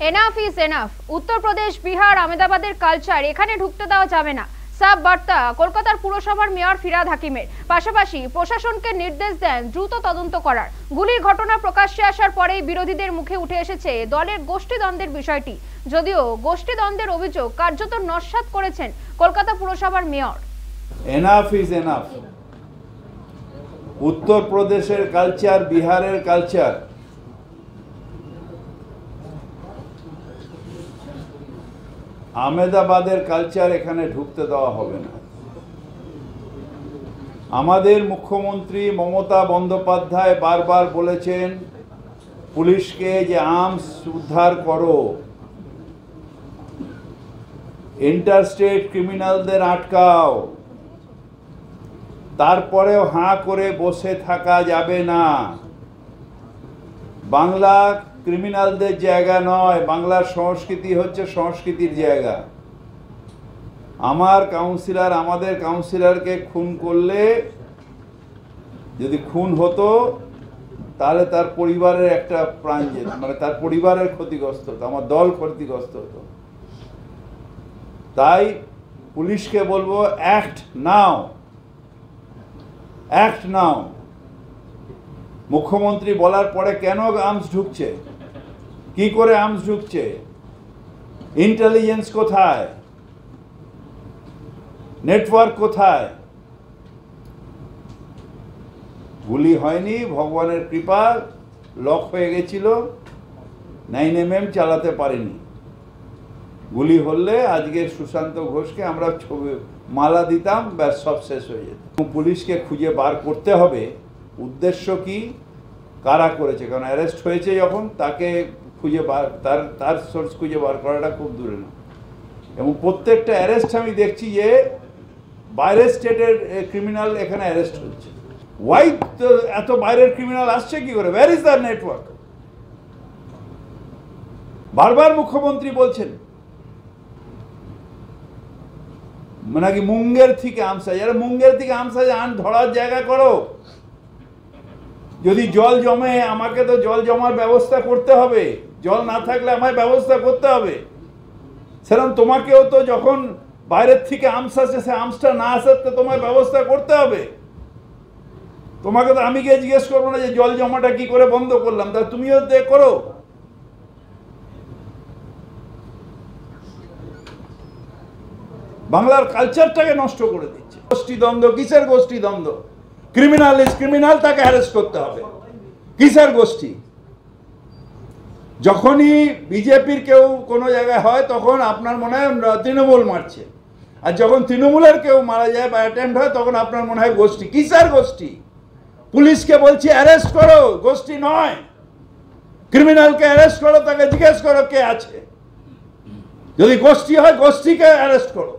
Enough is enough. Uttar Pradesh, Bihar, আহমেদাবাদের culture এখানে ঢুকতে দেওয়া যাবে না। সাব বার্তা কলকাতার পুরসভার মেয়র ফিরহাদ হাকিমের। পাশাপাশি প্রশাসনকে নির্দেশ দেন দ্রুত তদন্ত করার। গুলির ঘটনা প্রকাশ্যে আসার পরেই বিরোধীদের মুখে উঠে এসেছে দলের গোষ্ঠীদ্বন্দ্বের বিষয়টি। যদিও গোষ্ঠীদ্বন্দ্বের অভিযোগ কার্যত নস্যাৎ করেছেন কলকাতা পুরসভার মেয়র। Enough is enough. উত্তরপ্রদেশের কালচার, বিহারের কালচার, আহমেদাবাদের কালচার এখানে ঢুকতে দেওয়া হবে না। আমাদের মুখ্যমন্ত্রী মমতা বন্দ্যোপাধ্যায় বারবার বলেছেন পুলিশকে যে আর্মস উদ্ধার করো, ইন্টারস্টেট ক্রিমিনালদের আটকাও। তারপরেও হাঁ করে বসে থাকা যাবে না। বাংলা ক্রিমিনালদের জায়গা নয়, বাংলার সংস্কৃতি হচ্ছে সংস্কৃতির জায়গা। আমাদের কাউন্সিলরকে খুন করলে, যদি খুন হতো তাহলে তার পরিবারের একটা প্রাণ যেত, মানে তার পরিবারের ক্ষতিগ্রস্ত হতো, আমার দল ক্ষতিগ্রস্ত হতো। তাই পুলিশকে বলবো অ্যাক্ট নাও, অ্যাক্ট নাও। মুখ্যমন্ত্রী বলার পরে কেন আর্মস ঢুকছে, কি করে আর্মস ঢুকছে, ইন্টেলিজেন্স কোথায়, নেটওয়ার্ক কোথায়? গুলি হয়নি, ভগবানের কৃপা, লক হয়ে গেছিল, 9mm চালাতে পারেনি। গুলি হলে আজকে সুশান্ত ঘোষকে আমরা মালা দিতাম, ব্যাস সব শেষ হয়ে যেত। পুলিশকে খুঁজে বার করতে হবে উদ্দেশ্য কি, কারা করেছে, কারণ অ্যারেস্ট হয়েছে যখন তাকে খুঁজে বার, তার সোর্স খুঁজে বার করাটা খুব দূরে না। এবং প্রত্যেকটা অ্যারেস্ট আমি দেখছি যে বাইরের স্টেটের ক্রিমিনাল এখানে অ্যারেস্ট হচ্ছে। ওয়াই এত বাইরের ক্রিমিনাল আসছে কি করে? Where is the network? বারবার মুখ্যমন্ত্রী বলছেন নাকি মুঙ্গের থেকে আমসা, যারা মুঙ্গের থেকে আমসা আন ধরার জায়গা করো। যদি জল জমে, আমাকে তো জল জমার ব্যবস্থা করতে হবে, জল না থাকলে আমায় ব্যবস্থা করতে হবে। সেরকম তোমাকেও তো যখন বাইরের থেকে আর্মস আসে, সে আর্মসটা না আসার তো তোমায় ব্যবস্থা করতে হবে। তোমাকে তো আমি গিয়ে জিজ্ঞেস করবো না যে জল জমাটা কি করে বন্ধ করলাম, তা তুমিও করো। বাংলার কালচারটাকে নষ্ট করে দিচ্ছে। গোষ্ঠীদ্বন্দ্ব কিসের গোষ্ঠীদ্বন্দ্ব? ক্রিমিনাল ইজ ক্রিমিনাল, তাকে অ্যারেস্ট করতে হবে। কিসের গোষ্ঠী? যখনই বিজেপির কেউ কোনো জায়গায় হয় তখন আপনার মনে হয় তৃণমূল মারছে, আর যখন তৃণমূলের কেউ মারা যায় বা অ্যাটেম্প্ট হয় তখন আপনার মনে হয় গোষ্ঠী। কিসের গোষ্ঠী? পুলিশকে বলছি অ্যারেস্ট করো, গোষ্ঠী নয়। ক্রিমিনালকে অ্যারেস্ট করো, তাকে জিজ্ঞেস করো কে আছে। যদি গোষ্ঠী হয় গোষ্ঠীকে অ্যারেস্ট করো।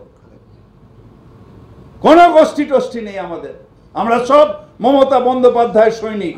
কোনো গোষ্ঠী টোষ্ঠী নেই আমাদের, আমরা সব মমতা বন্দ্যোপাধ্যায়ের সৈনিক।